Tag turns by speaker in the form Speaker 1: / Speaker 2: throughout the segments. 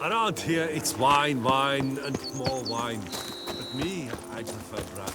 Speaker 1: Around here, it's wine, wine, and more wine. But me, I prefer brandy.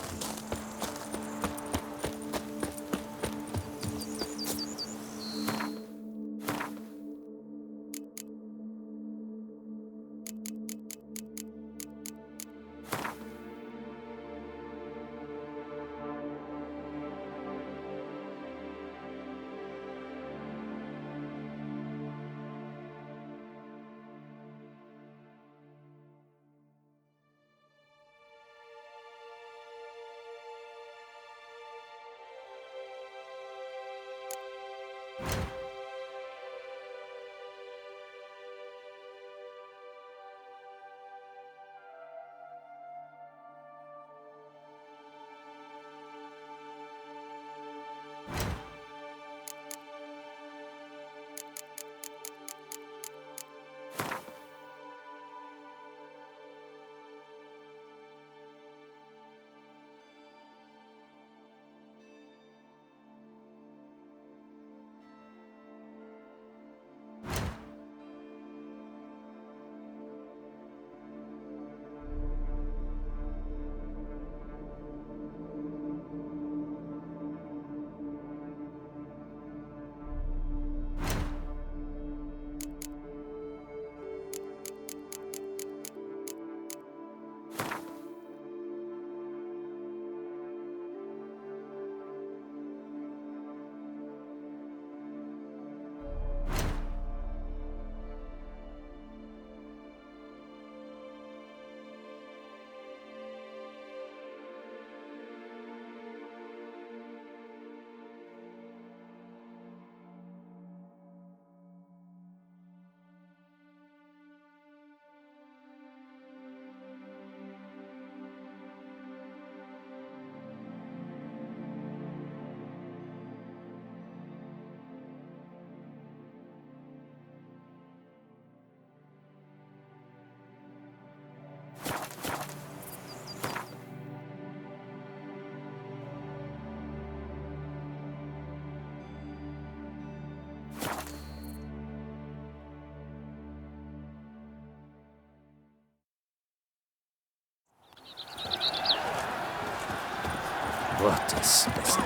Speaker 2: What a specimen.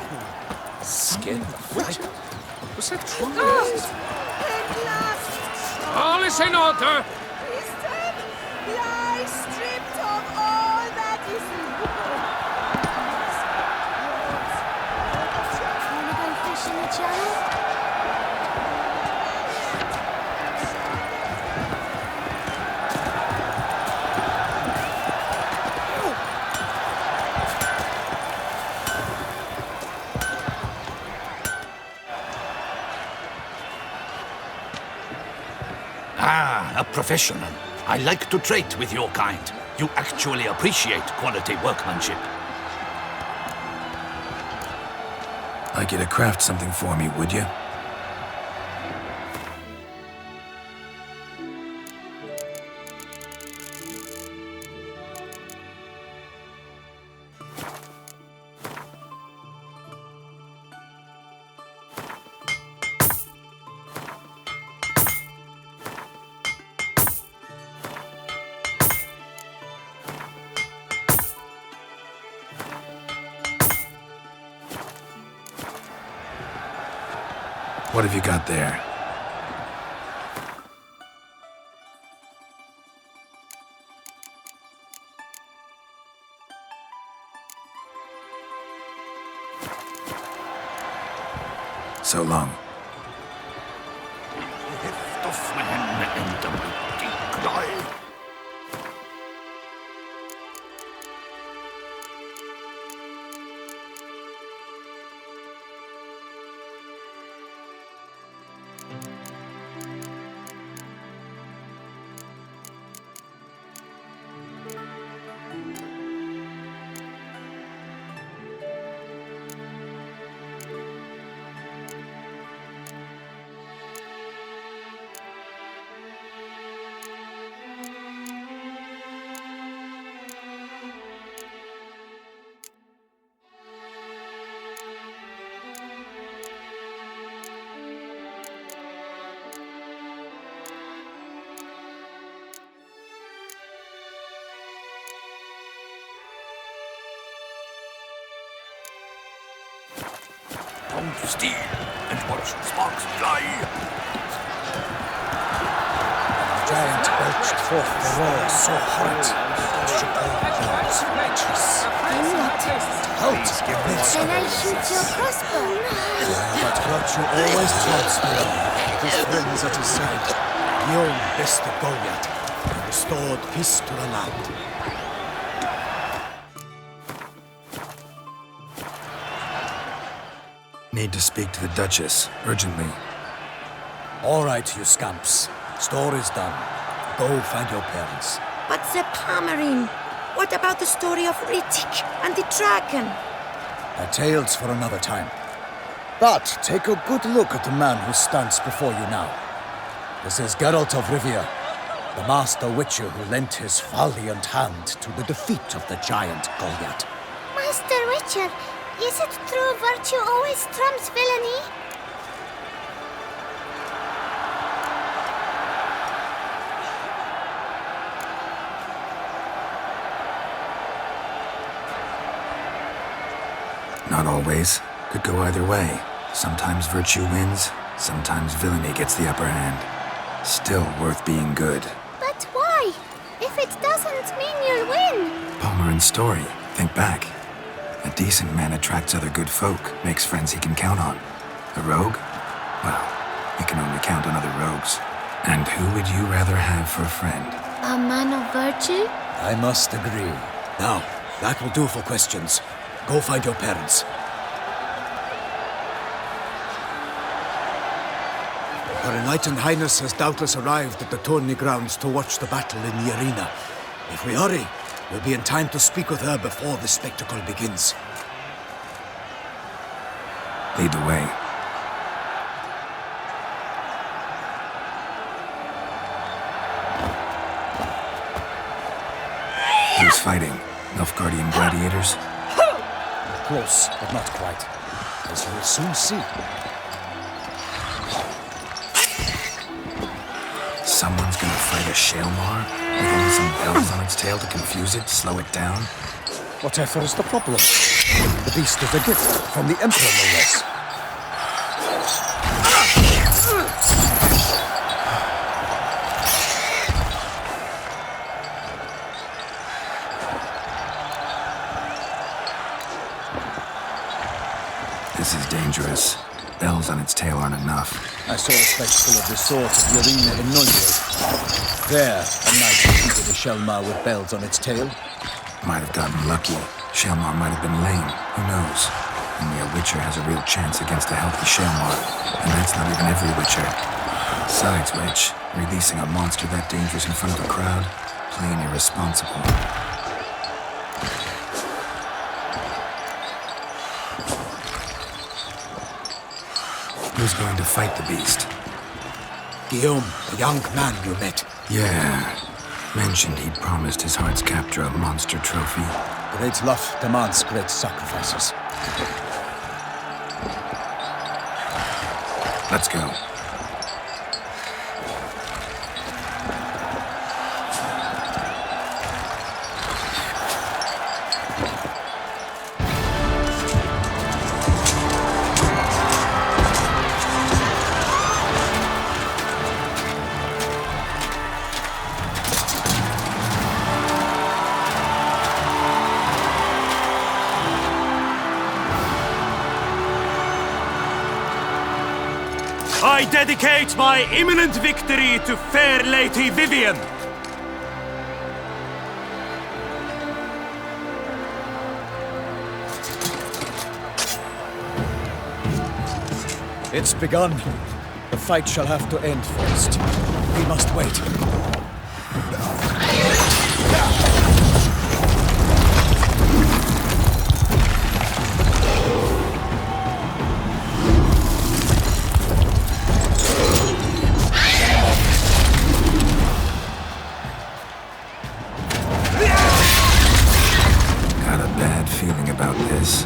Speaker 2: Scared the fright. Was that true?
Speaker 3: All is in order!
Speaker 4: Christian, lie stripped of all that is
Speaker 5: Wanna go fish in the channel?
Speaker 2: Ah, a professional. I like to trade with your kind. You actually appreciate quality workmanship.
Speaker 6: Like you to craft something for me, would you? What have you got there? So long.
Speaker 2: Heft of man and the mighty cry. steel and watch sparks fly.
Speaker 6: The giant belched forth the roar so hot that shook all bones and edges.
Speaker 5: Then what?
Speaker 6: Halt!
Speaker 5: Can I shoot your crossbow?
Speaker 6: But Groucho always taunts me. His friends at his side. Guillaume bested Goliath and restored peace to the land. Need to speak to the Duchess, urgently. All right, you scamps. Story's done. Go find your parents.
Speaker 7: But the Pomerine, what about the story of Rittik and the dragon?
Speaker 6: A tale's for another time. But take a good look at the man who stands before you now. This is Geralt of Rivia, the master witcher who lent his valiant hand to the defeat of the giant Goliath.
Speaker 5: Master Witcher, is it true virtue always trumps villainy?
Speaker 6: Not always. Could go either way. Sometimes virtue wins, sometimes villainy gets the upper hand. Still worth being good.
Speaker 5: But why? If it doesn't mean you'll win.
Speaker 6: Palmerin's story. Think back. A decent man attracts other good folk, makes friends he can count on. A rogue? Well, he can only count on other rogues. And who would you rather have for a friend?
Speaker 5: A man of virtue?
Speaker 6: I must agree. Now, that will do for questions. Go find your parents. Her Enlightened Highness has doubtless arrived at the tourney grounds to watch the battle in the arena. If we hurry, we'll be in time to speak with her before the spectacle begins. Lead the way. Who's fighting? Nilfgaardian gladiators? Close, but not quite. As you will soon see. Someone's gonna fight a Shalmar with only some bells on its tail to confuse it, slow it down? Whatever is the problem? The beast is a gift from the Emperor, no less. This is dangerous. Bells on its tail aren't enough. I saw a spectacle of the sort at the arena in Nunez. There, a knight defeated a Shalmar with bells on its tail. Might have gotten lucky. Shalmar might have been lame. Who knows? Only a witcher has a real chance against a healthy Shalmar. And that's not even every witcher. Besides which, releasing a monster that dangerous in front of a crowd? Plain irresponsible. Who's going to fight the beast? Guillaume, the young man you met. Yeah. Mentioned he'd promised his heart's captor a monster trophy. Great love demands great sacrifices. Let's go.
Speaker 8: I dedicate my imminent victory to fair Lady Vivian.
Speaker 6: It's begun. The fight shall have to end first. We must wait. Got a bad feeling about this.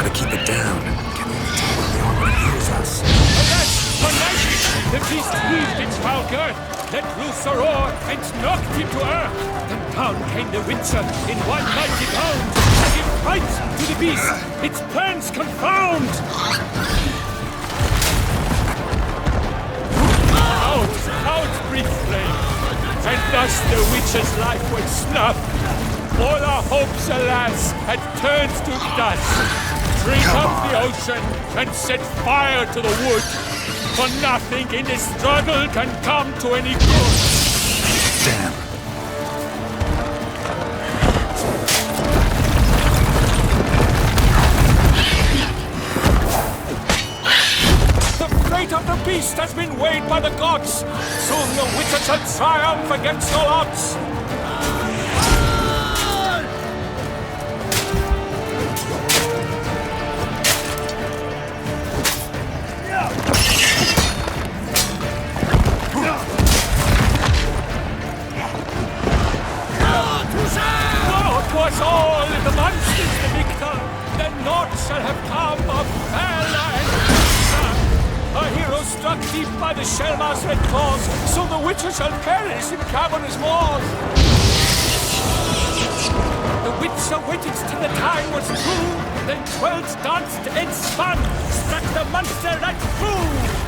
Speaker 6: Gotta keep it down. Can only tell where they are when it hears us.
Speaker 3: Alas, tonight the beast heaved its foul girth, let loose a roar, and knocked him to earth. Then down came the Witcher in one mighty bound, to give fight to the beast, its plans confound. Out breathed flame, and thus the Witcher's life went snuff. All our hopes, alas, had turned to dust. Drink up the ocean and set fire to the wood, for nothing in this struggle can come to any good.
Speaker 6: Damn.
Speaker 3: The fate of the beast has been weighed by the gods. Soon the Witcher shall triumph against all odds. Was all in the monsters the victor, then naught shall have come of valor and sun. A hero struck deep by the Shellmar's red claws, so the Witcher shall perish in cavernous maws. The Witcher waited till the time was true, then twirled, danced, and spun, struck the monster right through.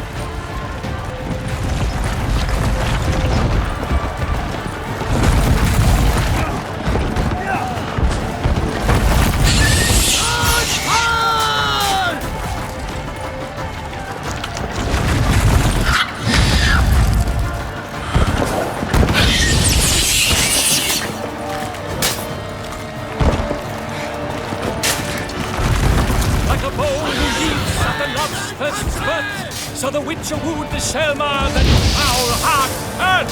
Speaker 3: So the Witcher wooed the Shellmar, then foul heart hurt.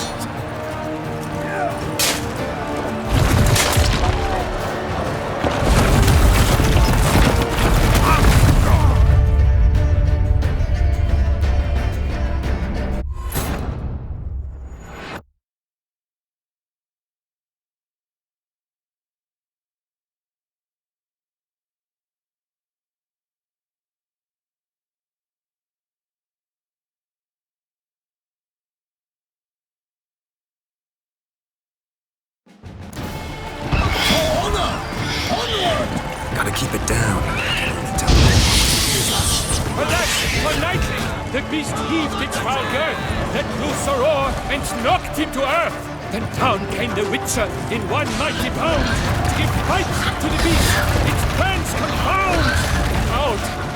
Speaker 6: Gotta keep it down. Can only tell where they are when it hears us.
Speaker 3: Alas, for nightly the beast heaved its foul girth, let loose a roar, and knocked him to earth. Then down came the Witcher in one mighty bound, to give fight to the beast, its plans confound.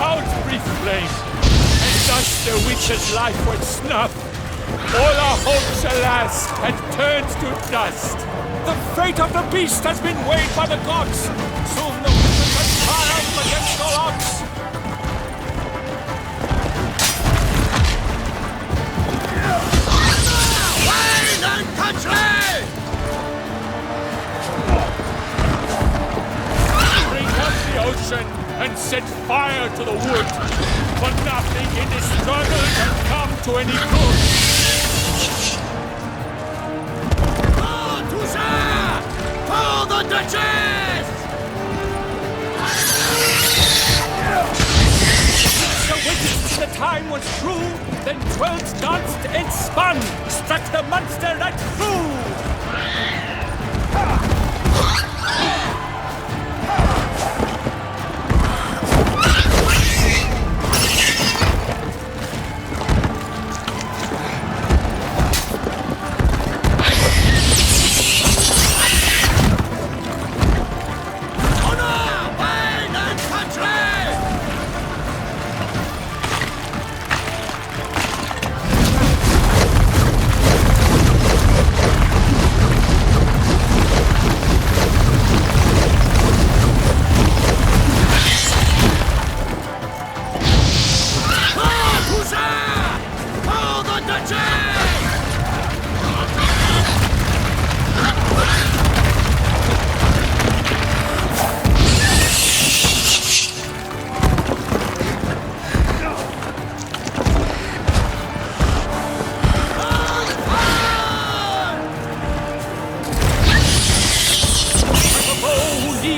Speaker 3: Out breathed flame, and thus the Witcher's life went snuff. All our hopes, alas, had turned to dust. The fate of the beast has been weighed by the gods. Soon the Witcher shall triumph against all odds.
Speaker 2: Wine and country!
Speaker 3: Bring up the ocean and set fire to the wood, for nothing in this struggle can come to any good.
Speaker 2: For the Duchess!
Speaker 3: The witch, the time was true, then twirled, danced, and spun, struck the monster right through.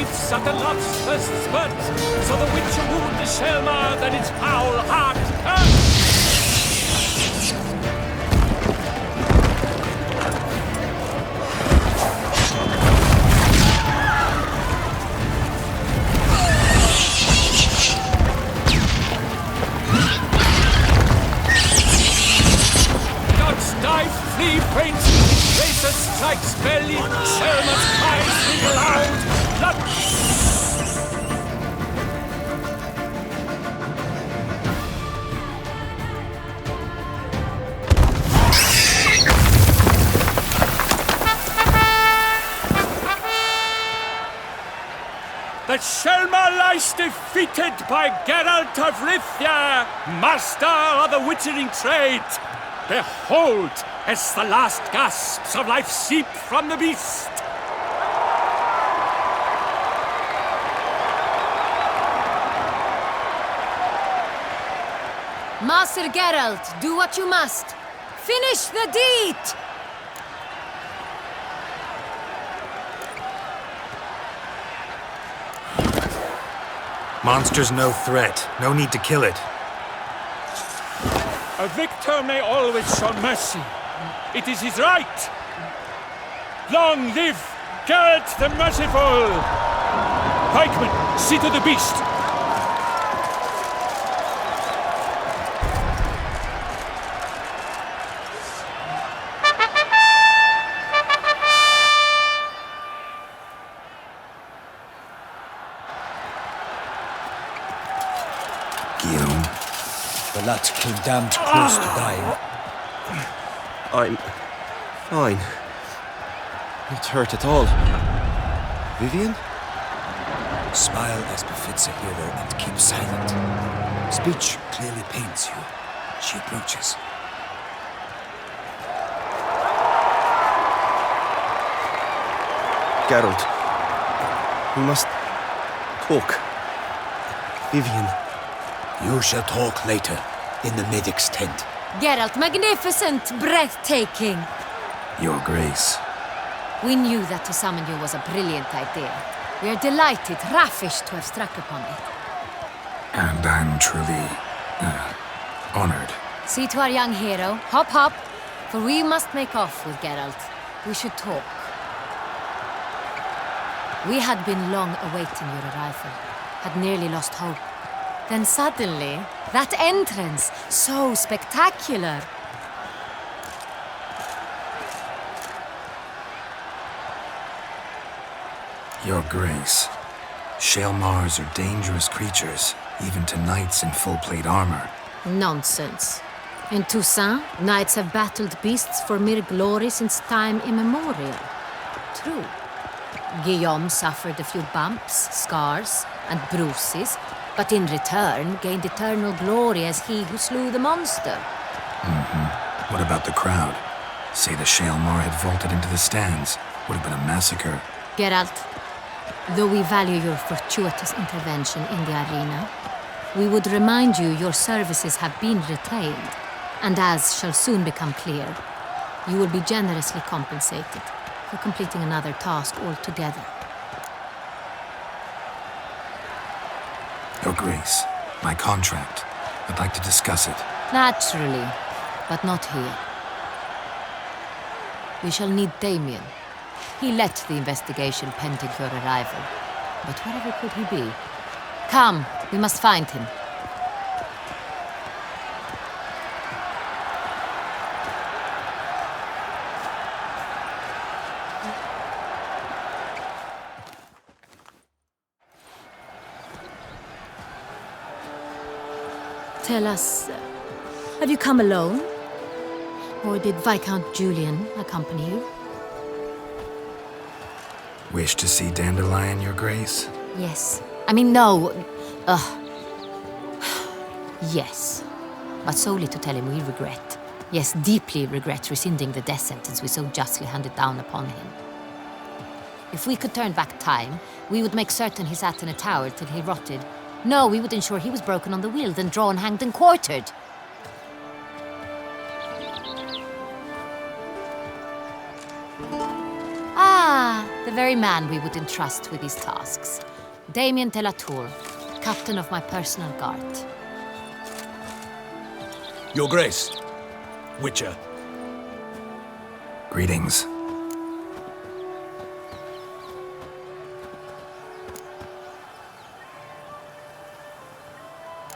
Speaker 3: reefs at the lobster's spurt, so the witcher wooed the Shelmar that its foul heart cursed. Flee, faints, Tracer strikes belly, Shelmar's cries ring loud, blood. The Shelmar lies defeated by Geralt of Rithia, master of the witchering trade. Behold, as the last gasps of life seep from the beast.
Speaker 9: Master Geralt, do what you must. Finish the deed!
Speaker 10: Monster's no threat. No need to kill it.
Speaker 3: A victor may always show mercy. It is his right. Long live Geralt the Merciful! Pikeman, see to the beast!
Speaker 6: Guillaume, the lad came damned close to dying.
Speaker 11: I'm fine. Not hurt at all. Vivian?
Speaker 6: Smile as befits a hero and keep silent. Speech clearly pains you. She approaches.
Speaker 11: Geralt, we must talk. Vivian.
Speaker 6: You shall talk later, in the medic's tent.
Speaker 9: Geralt, magnificent, breathtaking.
Speaker 6: Your Grace.
Speaker 9: We knew that to summon you was a brilliant idea. We are delighted, ravished to have struck upon it.
Speaker 6: And I'm truly, honored.
Speaker 9: See to our young hero. Hop, hop. For we must make off with Geralt. We should talk. We had been long awaiting your arrival. Had nearly lost hope. Then suddenly, that entrance, so spectacular.
Speaker 6: Your Grace. Shelmars are dangerous creatures, even to knights in full-plate armor.
Speaker 9: Nonsense. In Toussaint, knights have battled beasts for mere glory since time immemorial. True. Guillaume suffered a few bumps, scars, and bruises, but in return gained eternal glory as he who slew the monster.
Speaker 6: What about the crowd? Say the Shelmar had vaulted into the stands. Would have been a massacre.
Speaker 9: Geralt, though we value your fortuitous intervention in the arena, we would remind you your services have been retained, and as shall soon become clear, you will be generously compensated for completing another task altogether.
Speaker 6: Your Grace, my contract. I'd like to discuss it.
Speaker 9: Naturally, but not here. We shall need Damien. He led the investigation pending your arrival. But wherever could he be? Come, we must find him. Tell us, have you come alone? Or did Viscount Julian accompany you?
Speaker 6: Wish to see Dandelion, Your Grace?
Speaker 9: Yes. I mean, no. Yes. But solely to tell him we regret. Yes, deeply regret rescinding the death sentence we so justly handed down upon him. If we could turn back time, we would make certain he sat in a tower till he rotted. No, we would ensure he was broken on the wheel, then drawn, hanged, and quartered. Ah, The very man we would entrust with these tasks. Damien de la Tour, captain of my personal guard.
Speaker 2: Your Grace. Witcher.
Speaker 6: Greetings.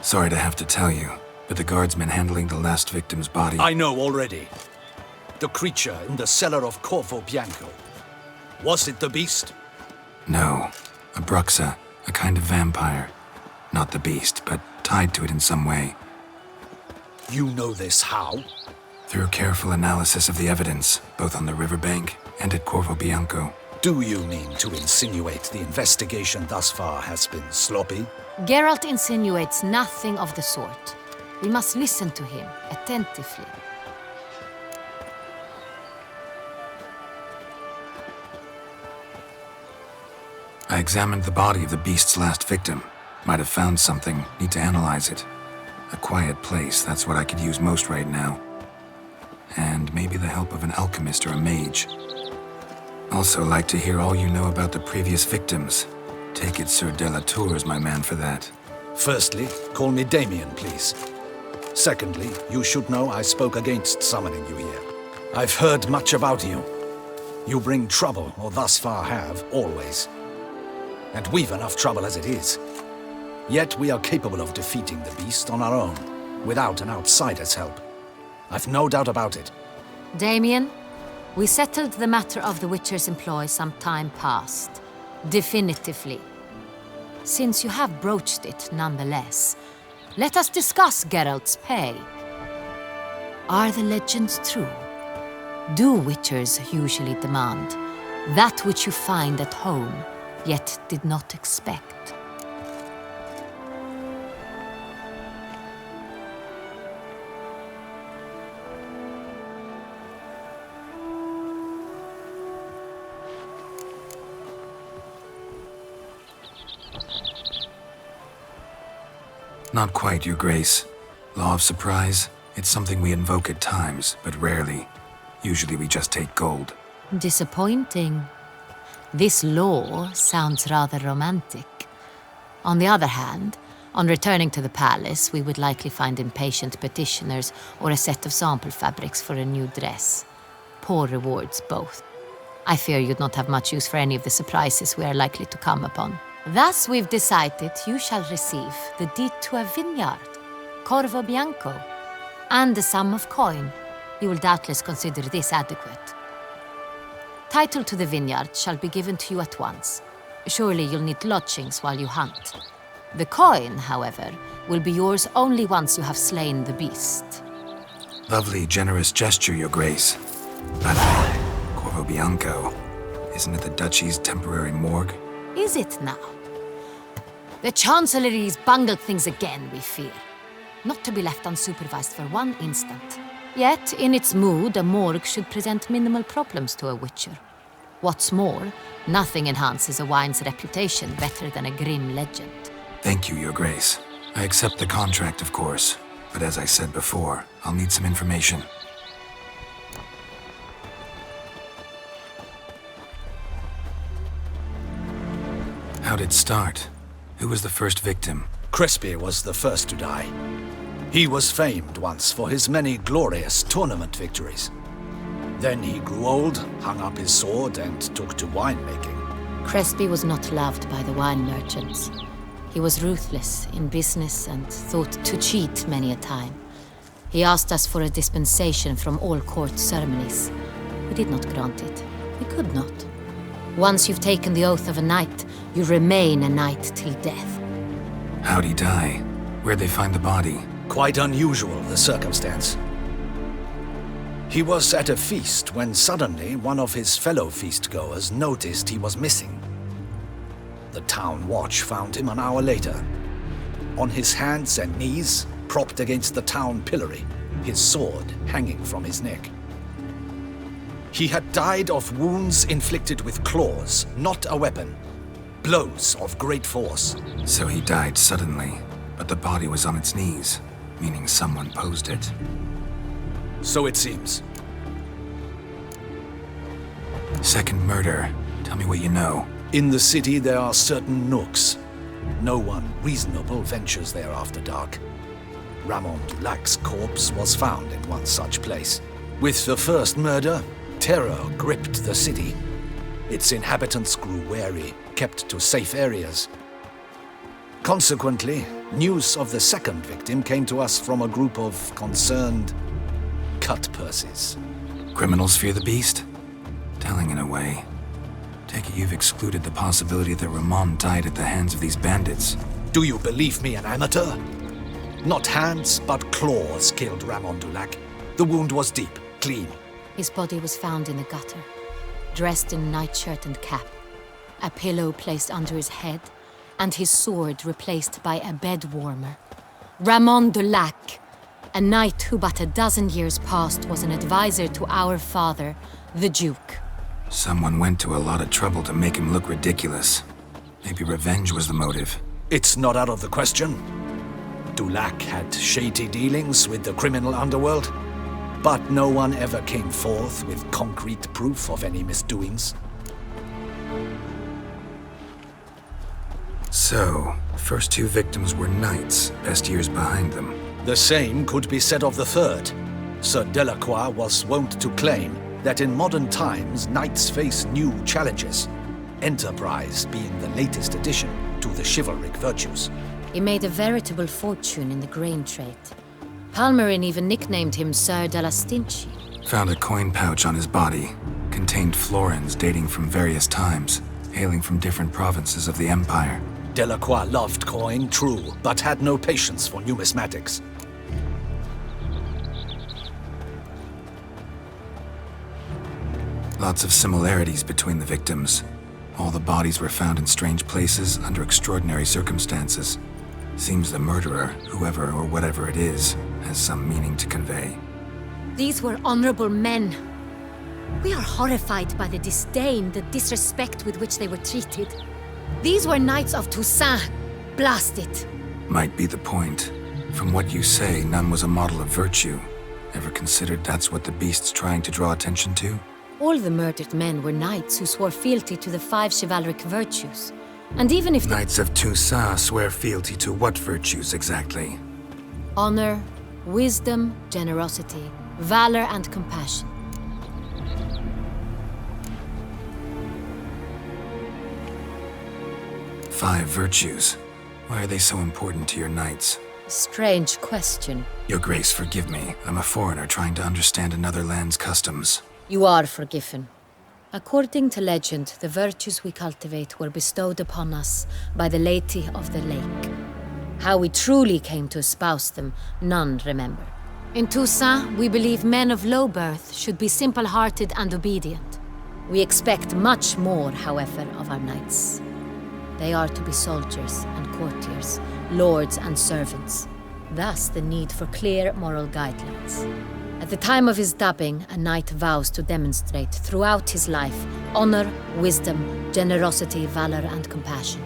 Speaker 6: Sorry to have to tell you, but the guardsmen handling the last victim's body...
Speaker 2: I know already. The creature in the cellar of Corvo Bianco. Was it the beast?
Speaker 6: No. A bruxa, a kind of vampire. Not the beast, but tied to it in some way.
Speaker 2: You know this how?
Speaker 6: Through careful analysis of the evidence, both on the riverbank and at Corvo Bianco.
Speaker 2: Do you mean to insinuate the investigation thus far has been sloppy?
Speaker 9: Geralt insinuates nothing of the sort. We must listen to him attentively.
Speaker 6: I examined the body of the beast's last victim. Might have found something, need to analyze it. A quiet place, that's what I could use most right now. And maybe the help of an alchemist or a mage. Also like to hear all you know about the previous victims. Take it Sir de la Tour is my man for that.
Speaker 2: Firstly, call me Damien, please. Secondly, you should know I spoke against summoning you here. I've heard much about you. You bring trouble, or thus far have, always. And we've enough trouble as it is. Yet we are capable of defeating the beast on our own, without an outsider's help. I've no doubt about it.
Speaker 9: Damien, we settled the matter of the Witcher's employ some time past. Definitively. Since you have broached it nonetheless, let us discuss Geralt's pay. Are the legends true? Do Witchers usually demand that which you find at home, yet did not expect?
Speaker 6: Not quite, Your Grace. Law of surprise, it's something we invoke at times, but rarely. Usually we just take gold.
Speaker 9: Disappointing. This law sounds rather romantic. On the other hand, on returning to the palace, we would likely find impatient petitioners or a set of sample fabrics for a new dress. Poor rewards, both. I fear you'd not have much use for any of the surprises we are likely to come upon. Thus, we've decided you shall receive the deed to a vineyard, Corvo Bianco, and the sum of coin. You will doubtless consider this adequate. Title to the vineyard shall be given to you at once. Surely you'll need lodgings while you hunt. The coin, however, will be yours only once you have slain the beast.
Speaker 6: Lovely, generous gesture, Your Grace. But Corvo Bianco, isn't it the Duchy's temporary morgue?
Speaker 9: Is it now? The Chancellery's bungled things again, we fear. Not to be left unsupervised for one instant. Yet, in its mood, a morgue should present minimal problems to a Witcher. What's more, nothing enhances a wine's reputation better than a grim legend.
Speaker 6: Thank you, Your Grace. I accept the contract, of course. But as I said before, I'll need some information. How'd it start? Who was the first victim?
Speaker 2: Crespi was the first to die. He was famed once for his many glorious tournament victories. Then he grew old, hung up his sword, and took to winemaking.
Speaker 9: Crespi was not loved by the wine merchants. He was ruthless in business and thought to cheat many a time. He asked us for a dispensation from all court ceremonies. We did not grant it. We could not. Once you've taken the oath of a knight, you remain a knight till death.
Speaker 6: How'd he die? Where'd they find the body?
Speaker 2: Quite unusual, the circumstance. He was at a feast when suddenly one of his fellow feast-goers noticed he was missing. The town watch found him an hour later. On his hands and knees, propped against the town pillory, his sword hanging from his neck. He had died of wounds inflicted with claws, not a weapon. Blows of great force.
Speaker 6: So he died suddenly, but the body was on its knees, meaning someone posed it.
Speaker 2: So it seems.
Speaker 6: Second murder. Tell me what you know.
Speaker 2: In the city, there are certain nooks. No one reasonable ventures there after dark. Ramon Dulac's corpse was found in one such place. With the first murder, terror gripped the city. Its inhabitants grew wary, kept to safe areas. Consequently, news of the second victim came to us from a group of concerned cut-purses.
Speaker 6: Criminals fear the beast? Telling in a way. Take it you've excluded the possibility that Ramon died at the hands of these bandits.
Speaker 2: Do you believe me an amateur? Not hands, but claws killed Ramon Dulac. The wound was deep, clean.
Speaker 9: His body was found in the gutter, dressed in nightshirt and cap, a pillow placed under his head, and his sword replaced by a bed warmer. Ramon Dulac, a knight who but a dozen years past was an advisor to our father, the Duke.
Speaker 6: Someone went to a lot of trouble to make him look ridiculous. Maybe revenge was the motive.
Speaker 2: It's not out of the question. Dulac had shady dealings with the criminal underworld, but no one ever came forth with concrete proof of any misdoings.
Speaker 6: So, the first two victims were knights, best years behind them.
Speaker 2: The same could be said of the third. Sir Delacroix was wont to claim that in modern times, knights face new challenges, enterprise being the latest addition to the chivalric virtues.
Speaker 9: He made a veritable fortune in the grain trade. Palmerin even nicknamed him Sir de la Stinchi.
Speaker 6: Found a coin pouch on his body. Contained florins dating from various times, hailing from different provinces of the Empire.
Speaker 2: Delacroix loved coin, true, but had no patience for numismatics.
Speaker 6: Lots of similarities between the victims. All the bodies were found in strange places under extraordinary circumstances. Seems the murderer, whoever or whatever it is, has some meaning to convey.
Speaker 9: These were honorable men. We are horrified by the disdain, the disrespect with which they were treated. These were knights of Toussaint. Blast it.
Speaker 6: Might be the point. From what you say, none was a model of virtue. Ever considered that's what the beast's trying to draw attention to?
Speaker 9: All the murdered men were knights who swore fealty to the 5 chivalric virtues. And even if
Speaker 6: Knights of Toussaint swear fealty to what virtues exactly?
Speaker 9: honor, wisdom, generosity, valor, and compassion.
Speaker 6: Five virtues. Why are they so important to your knights?
Speaker 9: Strange question.
Speaker 6: Your Grace, forgive me. I'm a foreigner trying to understand another land's customs.
Speaker 9: You are forgiven. According to legend, the virtues we cultivate were bestowed upon us by the Lady of the Lake. How we truly came to espouse them, none remember. In Toussaint, we believe men of low birth should be simple-hearted and obedient. We expect much more, however, of our knights. They are to be soldiers and courtiers, lords and servants. Thus, the need for clear moral guidelines. At the time of his dubbing, a knight vows to demonstrate throughout his life honor, wisdom, generosity, valor, and compassion.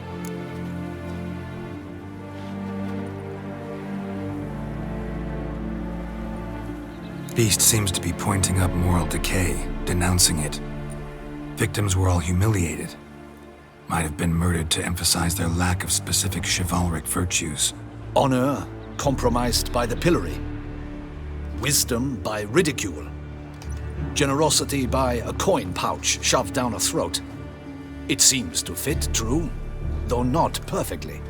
Speaker 6: Beast seems to be pointing up moral decay, denouncing it. Victims were all humiliated. Might have been murdered to emphasize their lack of specific chivalric virtues.
Speaker 2: Honor compromised by the pillory. Wisdom by ridicule. Generosity by a coin pouch shoved down a throat. It seems to fit, true, though not perfectly.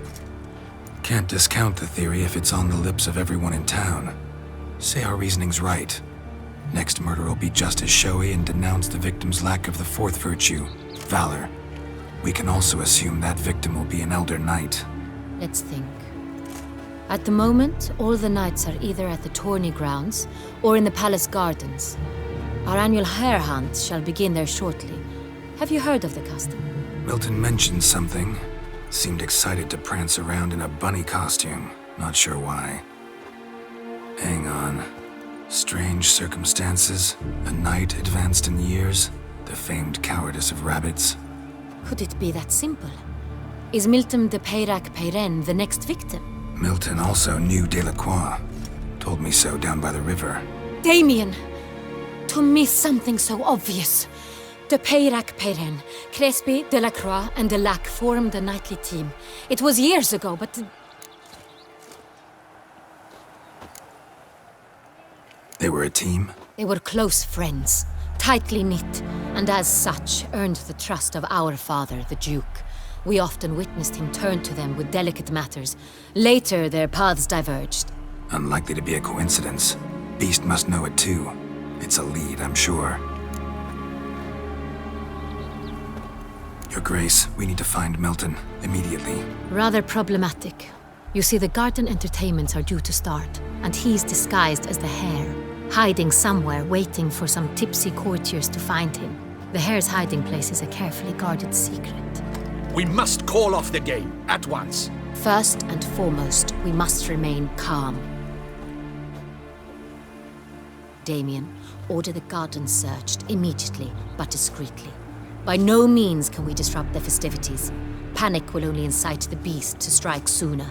Speaker 6: Can't discount the theory if it's on the lips of everyone in town. Say our reasoning's right. Next murder will be just as showy and denounce the victim's lack of the fourth virtue, valor. We can also assume that victim will be an elder knight.
Speaker 9: Let's think. At the moment, all the knights are either at the tourney grounds or in the palace gardens. Our annual hare hunt shall begin there shortly. Have you heard of the custom?
Speaker 6: Milton mentioned something. Seemed excited to prance around in a bunny costume. Not sure why. Hang on. Strange circumstances. A knight advanced in years. The famed cowardice of rabbits.
Speaker 9: Could it be that simple? Is Milton de Peyrac-Peyren the next victim?
Speaker 6: Milton also knew Delacroix. Told me so down by the river.
Speaker 9: Damien! To miss something so obvious. De Peyrac Perrin, Crespi, Delacroix, and Delac formed the knightly team. It was years ago, but...
Speaker 6: They were a team?
Speaker 9: They were close friends, tightly knit, and as such earned the trust of our father, the Duke. We often witnessed him turn to them with delicate matters. Later, their paths diverged.
Speaker 6: Unlikely to be a coincidence. Beast must know it too. It's a lead, I'm sure. Your Grace, we need to find Milton, immediately.
Speaker 9: Rather problematic. You see, the garden entertainments are due to start, and he's disguised as the Hare, hiding somewhere, waiting for some tipsy courtiers to find him. The Hare's hiding place is a carefully guarded secret.
Speaker 2: We must call off the game, at once.
Speaker 9: First and foremost, we must remain calm. Damien, order the garden searched immediately, but discreetly. By no means can we disrupt the festivities. Panic will only incite the beast to strike sooner.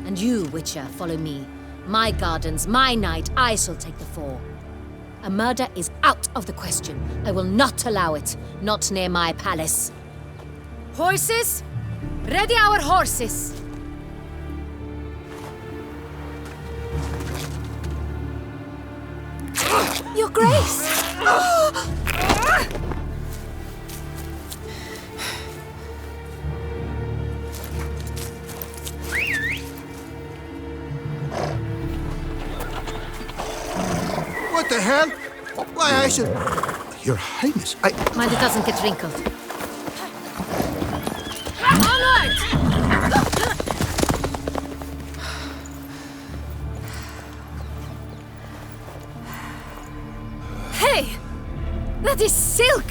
Speaker 9: And you, Witcher, follow me. My gardens, my night, I shall take the fall. A murder is out of the question. I will not allow it. Not near my palace. Horses? Ready our horses! Your Grace!
Speaker 12: What the hell? Why, I should... Your Highness, I...
Speaker 9: Mind it doesn't get wrinkled. Onward! Hey! That is silk!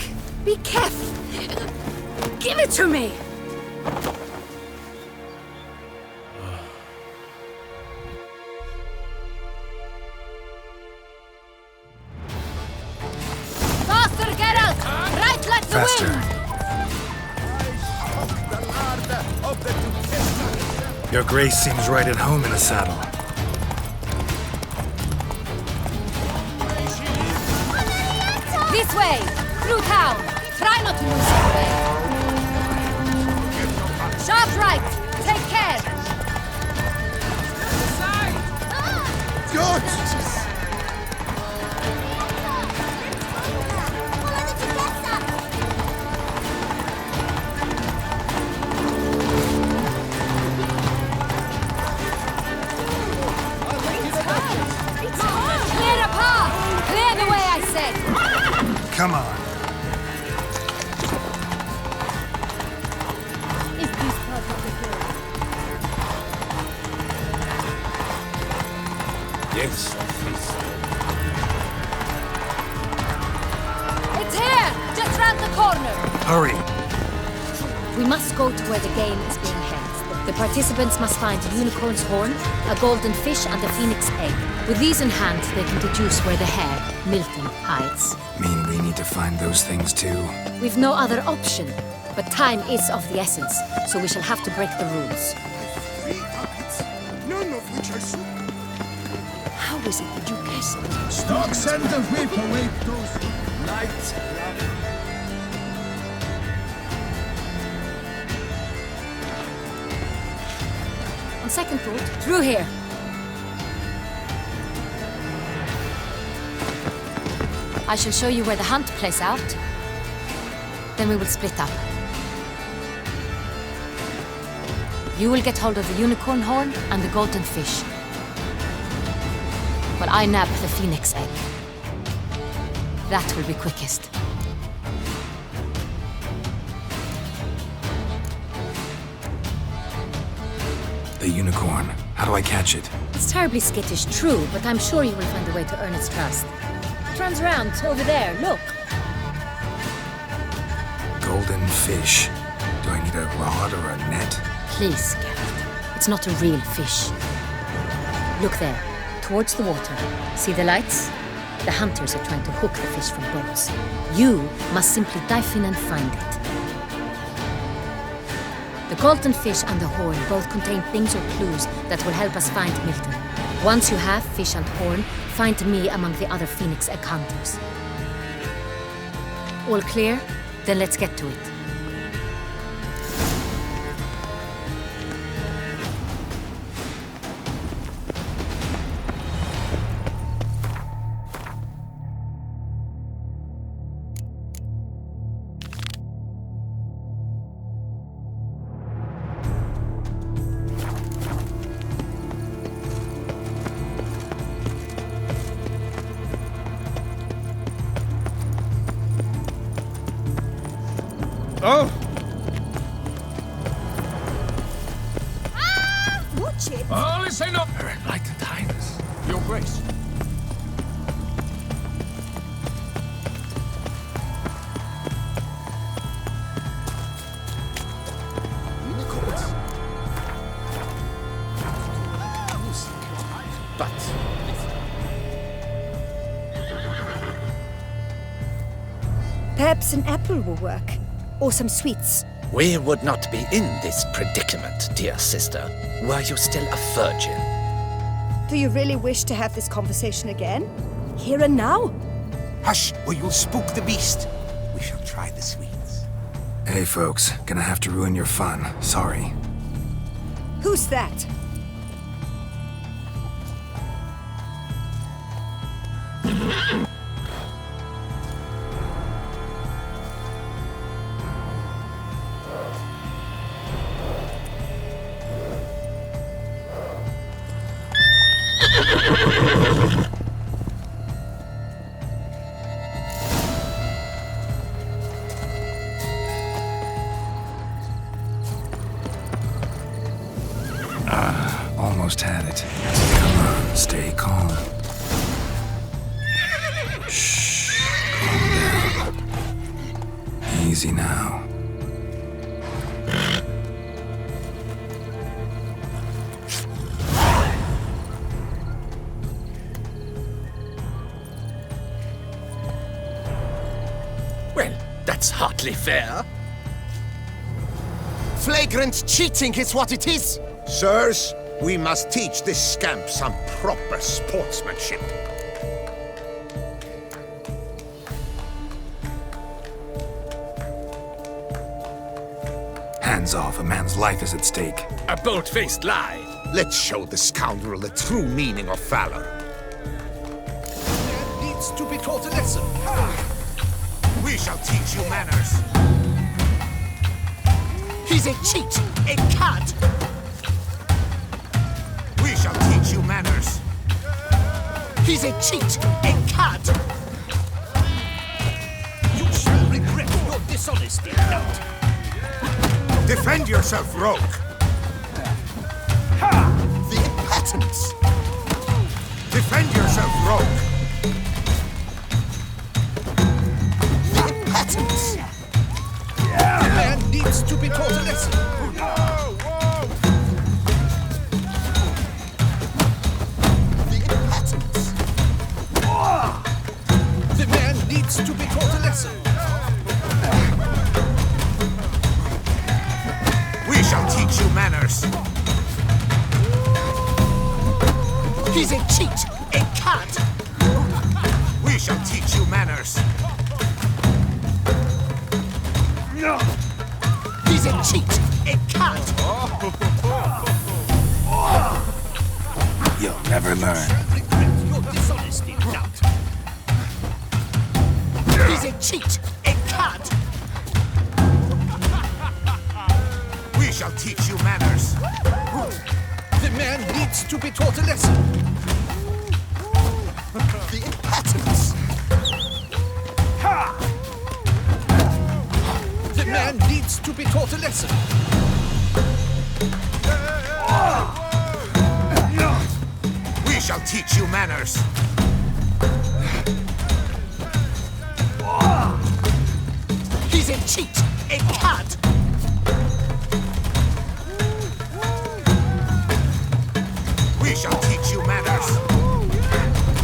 Speaker 9: Be careful! Give it to me! Faster, Geralt! Right like the
Speaker 6: Faster.
Speaker 10: Wind! Your Grace seems right at home in the saddle.
Speaker 9: This way! Through town! Try not to lose your way! Sharp right! Take care!
Speaker 12: Good!
Speaker 9: Clear a path! Clear the way, I said!
Speaker 10: Come on.
Speaker 9: Is this part of the hill?
Speaker 1: Yes, feast.
Speaker 9: It's here! Just round the corner!
Speaker 10: Hurry.
Speaker 9: We must go to where the game is being held. The participants must find a unicorn's horn, a golden fish, and a phoenix egg. With these in hand, they can deduce where the Hare, Milton, hides.
Speaker 6: Mean we need to find those things too?
Speaker 9: We've no other option. But time is of the essence, so we shall have to break the rules.
Speaker 12: 3 puppets, none of which are so...
Speaker 7: How is it that you guessed?
Speaker 12: Stock send the whip away those knights.
Speaker 9: On second thought, through here. I shall show you where the hunt plays out. Then we will split up. You will get hold of the unicorn horn and the golden fish, while I nab the phoenix egg. That will be quickest.
Speaker 6: The unicorn. How do I catch it?
Speaker 9: It's terribly skittish, true, but I'm sure you will find a way to earn its trust. It runs around over there, look.
Speaker 6: Golden fish. Do I need a rod or a net?
Speaker 9: Please, Geralt. It's not a real fish. Look there, towards the water. See the lights? The hunters are trying to hook the fish from boats. You must simply dive in and find it. The golden fish and the horn both contain things or clues that will help us find Milton. Once you have fish and horn, find me among the other Phoenix encounters. All clear? Then let's get to it.
Speaker 3: Oh!
Speaker 4: Watch it!
Speaker 3: Oh, listen up! Her Enlightened Highness, Your Grace.
Speaker 12: Unicorns? But...
Speaker 7: Perhaps an apple will work. Or some sweets.
Speaker 2: We would not be in this predicament, dear sister, were you still a virgin.
Speaker 7: Do you really wish to have this conversation again? Here and now?
Speaker 12: Hush, or you'll spook the beast. We shall try the sweets.
Speaker 6: Hey, folks. Gonna have to ruin your fun. Sorry.
Speaker 7: Who's that?
Speaker 6: Almost had it. Come on, stay calm. Shh. Calm down. Easy now.
Speaker 2: Well, that's hardly fair.
Speaker 12: Flagrant cheating is what it is! Sirs, we must teach this scamp some proper sportsmanship.
Speaker 6: Hands off, a man's life is at stake.
Speaker 2: A bold-faced lie.
Speaker 12: Let's show the scoundrel the true meaning of valor. Man needs to be taught a lesson. We shall teach you manners. He's a cheat, a cad. We shall teach you manners. He's a cheat, a cad. You shall regret your dishonesty, Count. Defend yourself, rogue. The impotence. Defend yourself, rogue. The impotence. The man needs to be taught a lesson. The impotence. The man needs to be taught a lesson. We shall teach you manners. He's a cheat, a cad. We shall teach you manners. He's a cheat, a cad.
Speaker 6: You'll never learn.
Speaker 12: Regret your dishonesty, Count. He's a cheat, a cad. We shall teach you manners. The man needs to be taught a lesson. The impotence. The man needs to be taught a lesson. We shall teach you manners. He's a cheat, a cad. We shall teach you manners.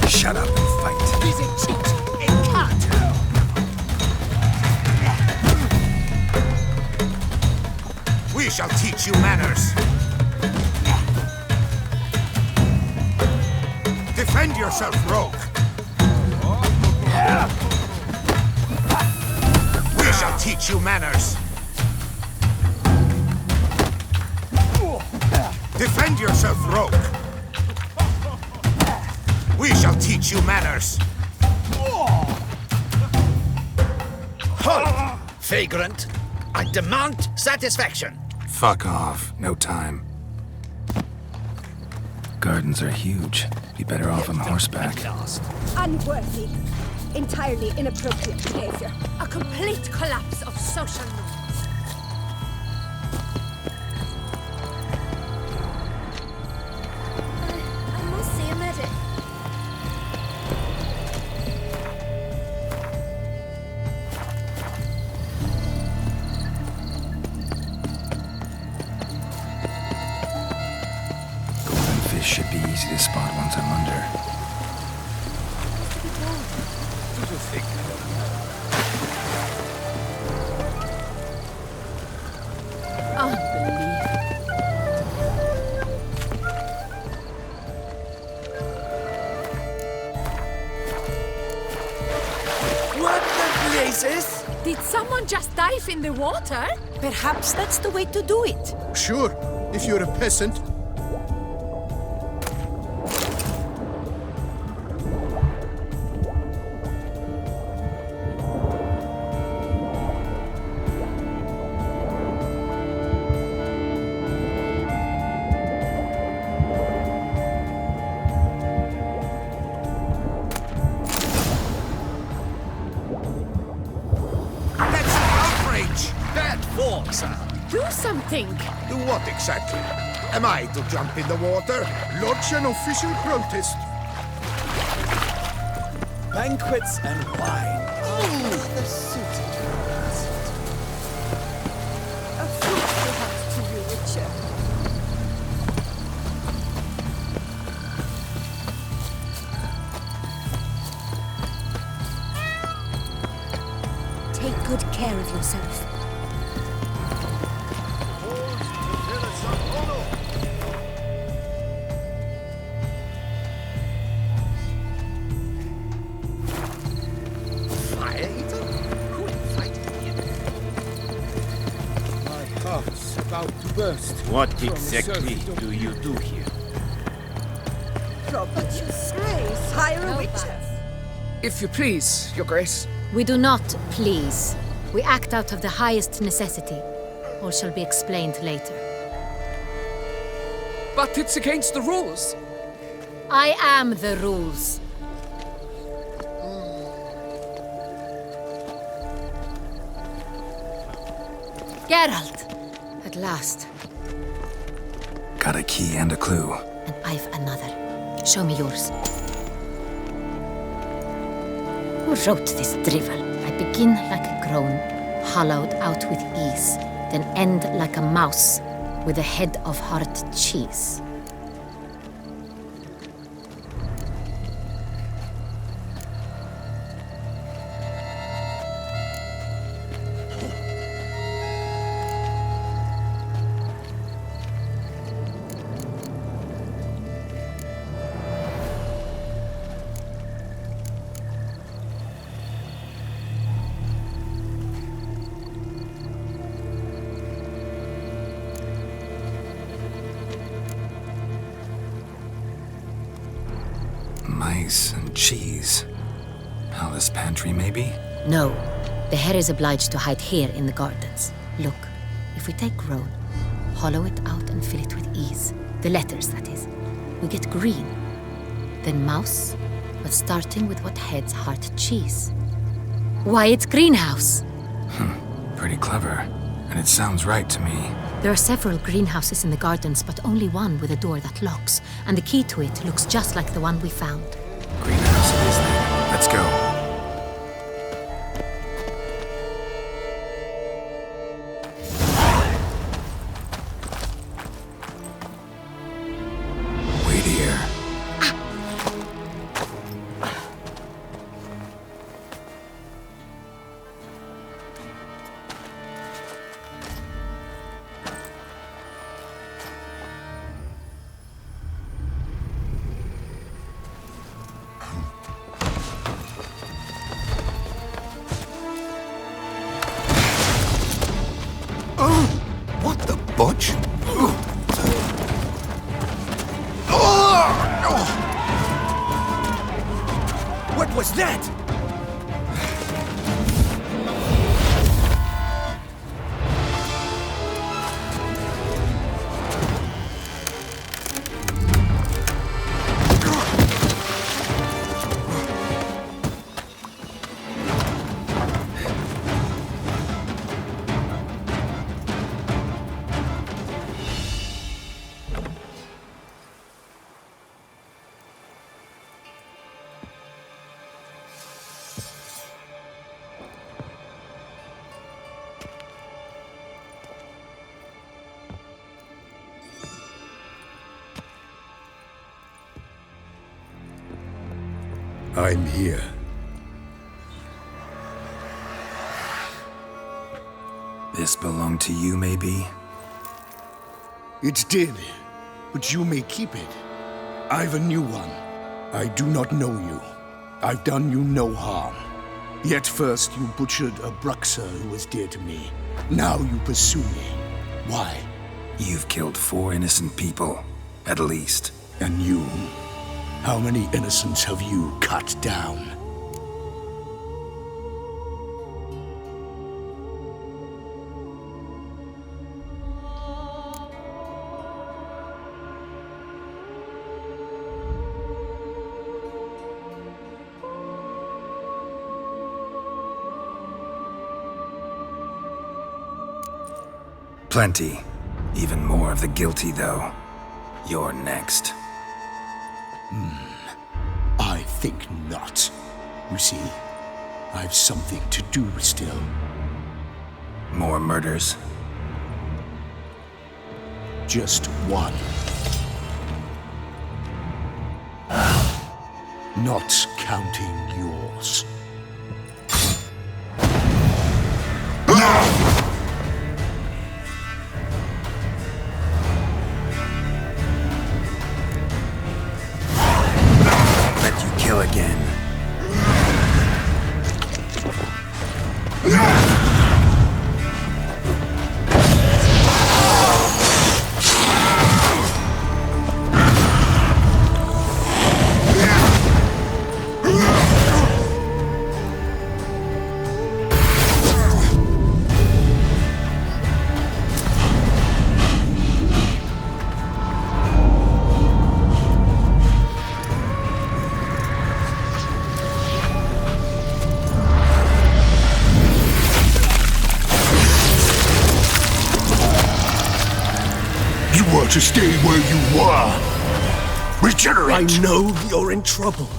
Speaker 6: Shut up and fight.
Speaker 12: He's a cheat, a cad. We shall teach you manners. Defend yourself, rogue. We shall teach you manners. Defend yourself, rogue. We shall teach you manners.
Speaker 2: Halt! Vagrant! I demand satisfaction!
Speaker 6: Fuck off. No time. Gardens are huge. Be better off on horseback.
Speaker 13: Unworthy. Entirely inappropriate behavior. A complete collapse of social norms.
Speaker 5: I must see a medic.
Speaker 6: Golden fish should be easy to spot once I'm under.
Speaker 7: What the blazes?
Speaker 13: Did someone just dive in the water?
Speaker 7: Perhaps that's the way to do it.
Speaker 12: Sure, if you're a peasant. That's an outrage!
Speaker 2: Bad form, sir.
Speaker 13: Do something!
Speaker 12: Do what exactly? Am I to jump in the water? Lodge an official protest.
Speaker 2: Banquets and wine.
Speaker 13: A fool perhaps to you, Witcher.
Speaker 7: Take good care of yourself.
Speaker 2: Fire eater? Who invited him?
Speaker 8: My heart's about to burst.
Speaker 14: What exactly do you do here?
Speaker 4: But you disgrace, hire a witcher.
Speaker 15: If you please, Your Grace.
Speaker 9: We do not please. We act out of the highest necessity. All shall be explained later.
Speaker 15: But it's against the rules.
Speaker 9: I am the rules. Geralt! At last.
Speaker 6: Got a key and a clue.
Speaker 9: And I've another. Show me yours. Who wrote this drivel? I begin like a groan, hollowed out with ease, then end like a mouse with a head of hard cheese.
Speaker 6: Mice and cheese. Palace pantry, maybe?
Speaker 9: No, the hare is obliged to hide here in the gardens. Look, if we take Roan, hollow it out and fill it with ease, the letters, that is, we get green. Then mouse, but starting with what heads heart cheese. Why, it's greenhouse!
Speaker 6: Pretty clever. And it sounds right to me.
Speaker 9: There are several greenhouses in the gardens, but only one with a door that locks, and the key to it looks just like the one we found.
Speaker 6: Greenhouse it is then. Let's go. Wait here.
Speaker 10: I'm here.
Speaker 6: This belonged to you, maybe?
Speaker 10: It did, but you may keep it. I've a new one. I do not know you. I've done you no harm. Yet first you butchered a Bruxer who was dear to me. Now you pursue me. Why?
Speaker 6: You've killed 4 innocent people, at least.
Speaker 10: And you? How many innocents have you cut down?
Speaker 6: Plenty. Even more of the guilty, though. You're next.
Speaker 10: I think not. You see, I've something to do still.
Speaker 6: More murders?
Speaker 10: Just one. Not counting yours.
Speaker 6: Let you kill again.
Speaker 10: To stay where you were. Regenerate!
Speaker 11: I know you're in trouble.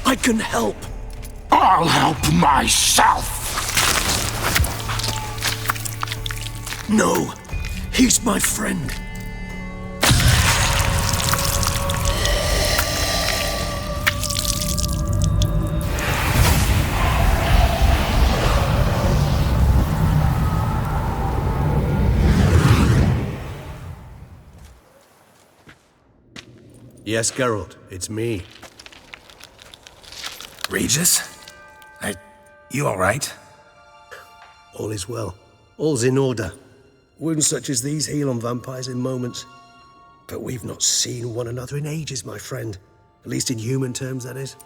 Speaker 11: I can help.
Speaker 10: I'll help myself!
Speaker 11: No, he's my friend.
Speaker 1: Yes, Geralt, it's me.
Speaker 6: Regis? You alright?
Speaker 11: All is well. All's in order. Wounds such as these heal on vampires in moments. But we've not seen one another in ages, my friend. At least in human terms, that is.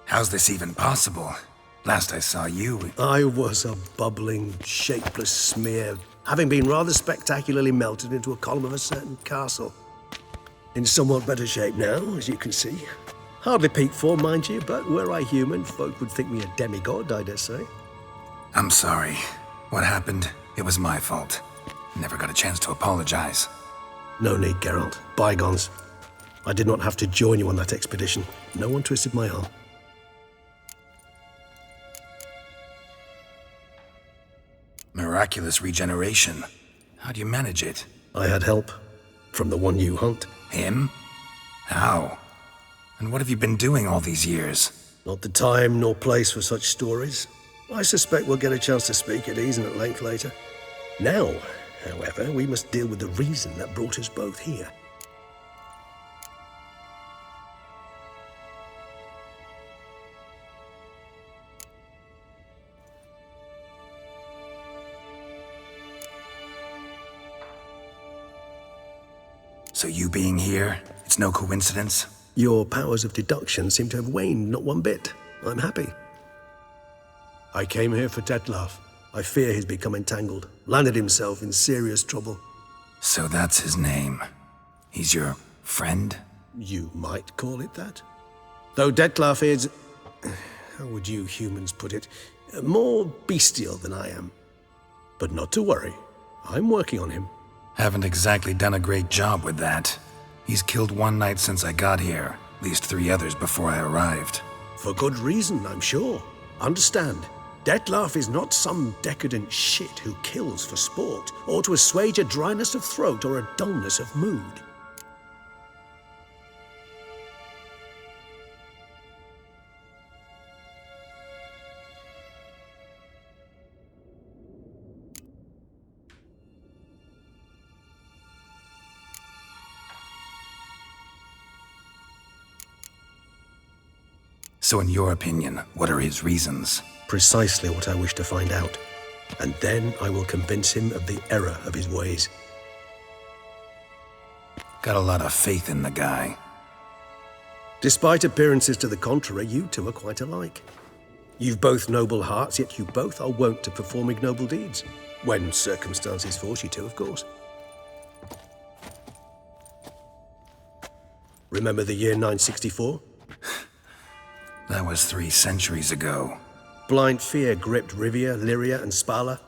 Speaker 6: How's this even possible? Last I saw you...
Speaker 11: I was a bubbling, shapeless smear, having been rather spectacularly melted into a column of a certain castle. In somewhat better shape now, as you can see. Hardly peak form, mind you, but were I human, folk would think me a demigod, I dare say.
Speaker 6: I'm sorry. What happened, it was my fault. Never got a chance to apologize.
Speaker 11: No need, Geralt. Bygones. I did not have to join you on that expedition. No one twisted my arm.
Speaker 6: Miraculous regeneration. How do you manage it?
Speaker 11: I had help. From the one you hunt.
Speaker 6: Him? How? And what have you been doing all these years?
Speaker 11: Not the time nor place for such stories. I suspect we'll get a chance to speak at ease and at length later. Now, however, we must deal with the reason that brought us both here.
Speaker 6: So you being here, it's no coincidence?
Speaker 11: Your powers of deduction seem to have waned not one bit. I'm happy. I came here for Detlef. I fear he's become entangled, landed himself in serious trouble.
Speaker 6: So that's his name. He's your friend?
Speaker 11: You might call it that. Though Detlef is, how would you humans put it, more bestial than I am. But not to worry, I'm working on him.
Speaker 6: Haven't exactly done a great job with that. He's killed one knight since I got here, at least 3 others before I arrived.
Speaker 11: For good reason, I'm sure. Understand, Detlef is not some decadent shit who kills for sport, or to assuage a dryness of throat or a dullness of mood.
Speaker 6: So in your opinion, what are his reasons?
Speaker 11: Precisely what I wish to find out. And then I will convince him of the error of his ways.
Speaker 6: Got a lot of faith in the guy.
Speaker 11: Despite appearances to the contrary, you two are quite alike. You've both noble hearts, yet you both are wont to perform ignoble deeds. When circumstances force you to, of course. Remember the year 964?
Speaker 6: That was 3 centuries ago.
Speaker 11: Blind fear gripped Rivia, Lyria, and Spala.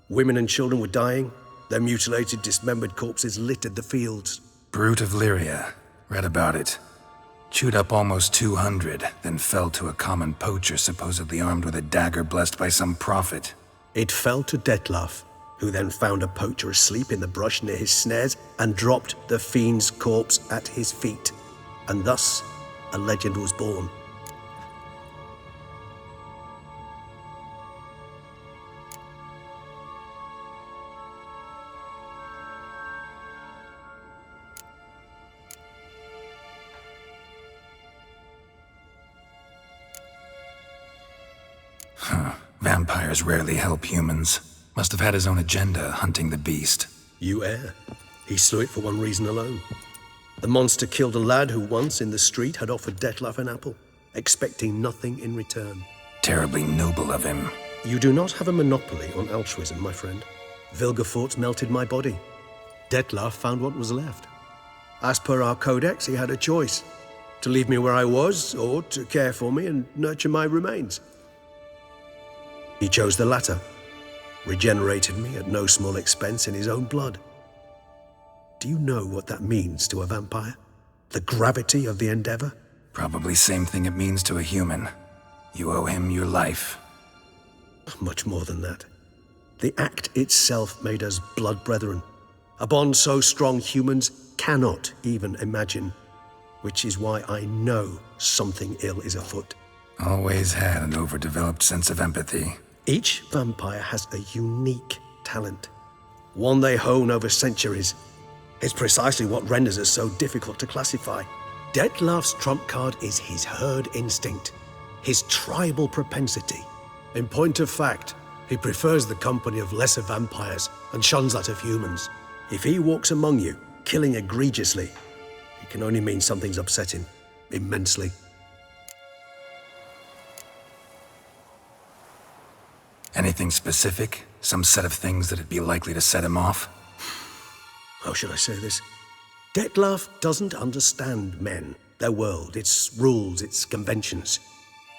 Speaker 11: Women and children were dying. Their mutilated, dismembered corpses littered the fields.
Speaker 6: Brute of Lyria. Read about it. Chewed up almost 200, then fell to a common poacher supposedly armed with a dagger blessed by some prophet.
Speaker 11: It fell to Detlaf, who then found a poacher asleep in the brush near his snares and dropped the fiend's corpse at his feet. And thus, a legend was born.
Speaker 6: Vampires rarely help humans. Must have had his own agenda, hunting the beast.
Speaker 11: You err. He slew it for one reason alone. The monster killed a lad who once, in the street, had offered Detlaf an apple, expecting nothing in return.
Speaker 6: Terribly noble of him.
Speaker 11: You do not have a monopoly on altruism, my friend. Vilgefortz melted my body. Detlaf found what was left. As per our codex, he had a choice. To leave me where I was, or to care for me and nurture my remains. He chose the latter, regenerated me at no small expense in his own blood. Do you know what that means to a vampire? The gravity of the endeavor?
Speaker 6: Probably same thing it means to a human. You owe him your life.
Speaker 11: Much more than that. The act itself made us blood brethren. A bond so strong humans cannot even imagine. Which is why I know something ill is afoot.
Speaker 6: Always had an overdeveloped sense of empathy.
Speaker 11: Each vampire has a unique talent, one they hone over centuries. It's precisely what renders us so difficult to classify. Detlaf's trump card is his herd instinct, his tribal propensity. In point of fact, he prefers the company of lesser vampires and shuns that of humans. If he walks among you, killing egregiously, it can only mean something's upset him immensely.
Speaker 6: Anything specific? Some set of things that'd be likely to set him off?
Speaker 11: How should I say this? Detlaf doesn't understand men, their world, its rules, its conventions.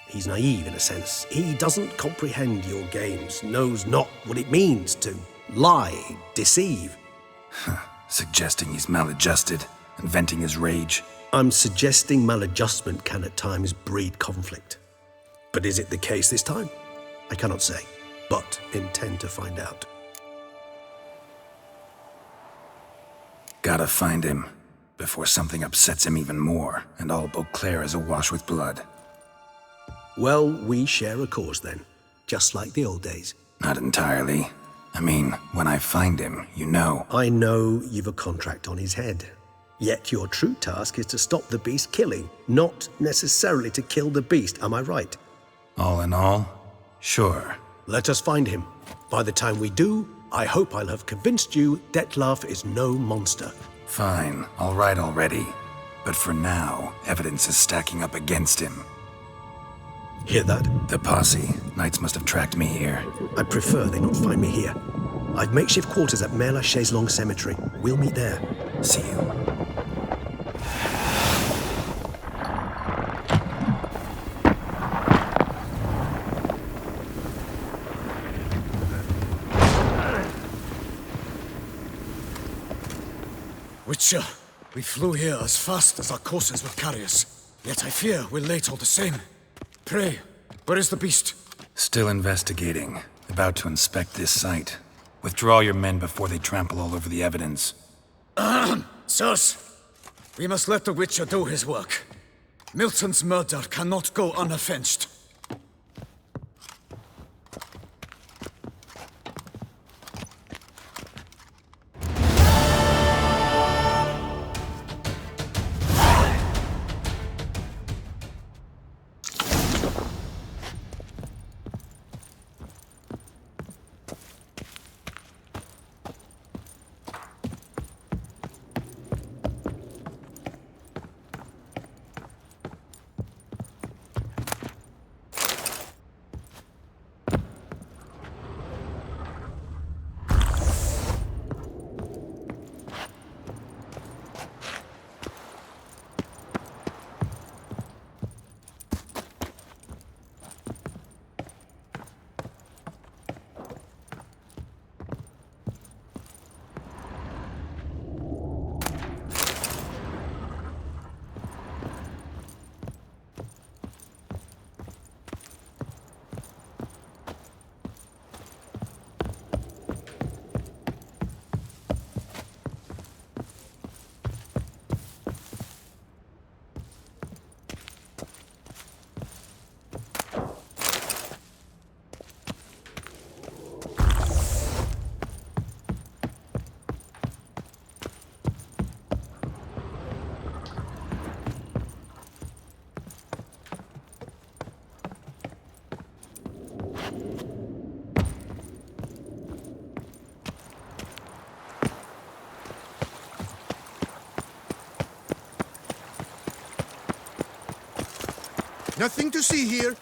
Speaker 11: He's naive in a sense. He doesn't comprehend your games, knows not what it means to lie, deceive.
Speaker 6: Suggesting he's maladjusted and venting his rage.
Speaker 11: I'm suggesting maladjustment can at times breed conflict. But is it the case this time? I cannot say, but intend to find out.
Speaker 6: Gotta find him, before something upsets him even more, and all Beauclair is awash with blood.
Speaker 11: Well, we share a cause then, just like the old days.
Speaker 6: Not entirely. I mean, when I find him, you know.
Speaker 11: I know you've a contract on his head. Yet your true task is to stop the beast killing, not necessarily to kill the beast, am I right?
Speaker 6: All in all, sure.
Speaker 11: Let us find him. By the time we do, I hope I'll have convinced you Detlaf is no monster.
Speaker 6: Fine, all right already. But for now, evidence is stacking up against him.
Speaker 11: Hear that?
Speaker 6: The posse. Knights must have tracked me here.
Speaker 11: I prefer they not find me here. I've makeshift quarters at Mère Lachaise Long Cemetery. We'll meet there.
Speaker 6: See you.
Speaker 16: Witcher, we flew here as fast as our courses would carry us. Yet I fear we're late all the same. Pray, where is the beast?
Speaker 6: Still investigating. About to inspect this site. Withdraw your men before they trample all over the evidence.
Speaker 16: Sirs, we must let the Witcher do his work. Milton's murder cannot go unavenged.
Speaker 12: Nothing to see here.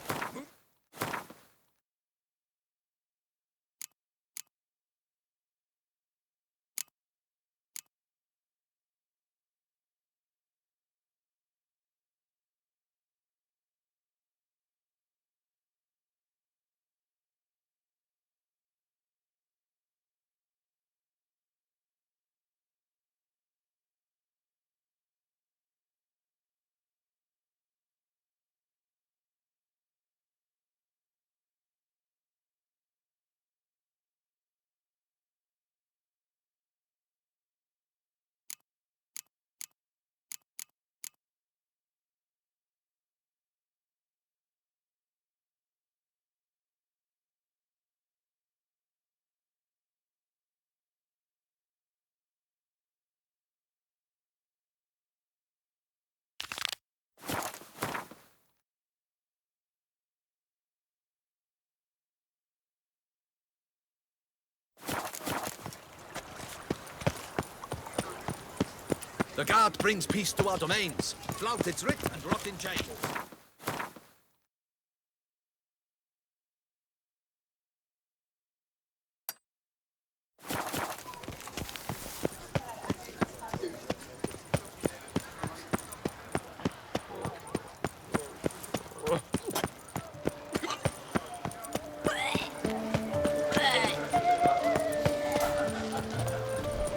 Speaker 2: The guard brings peace to our domains. Flout its writ and rot in chains.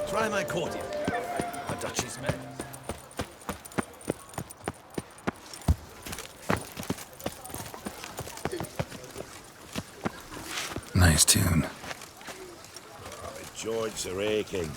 Speaker 2: Try my courtier. A duchy's men.
Speaker 6: Nice tune.
Speaker 12: My joints are aching.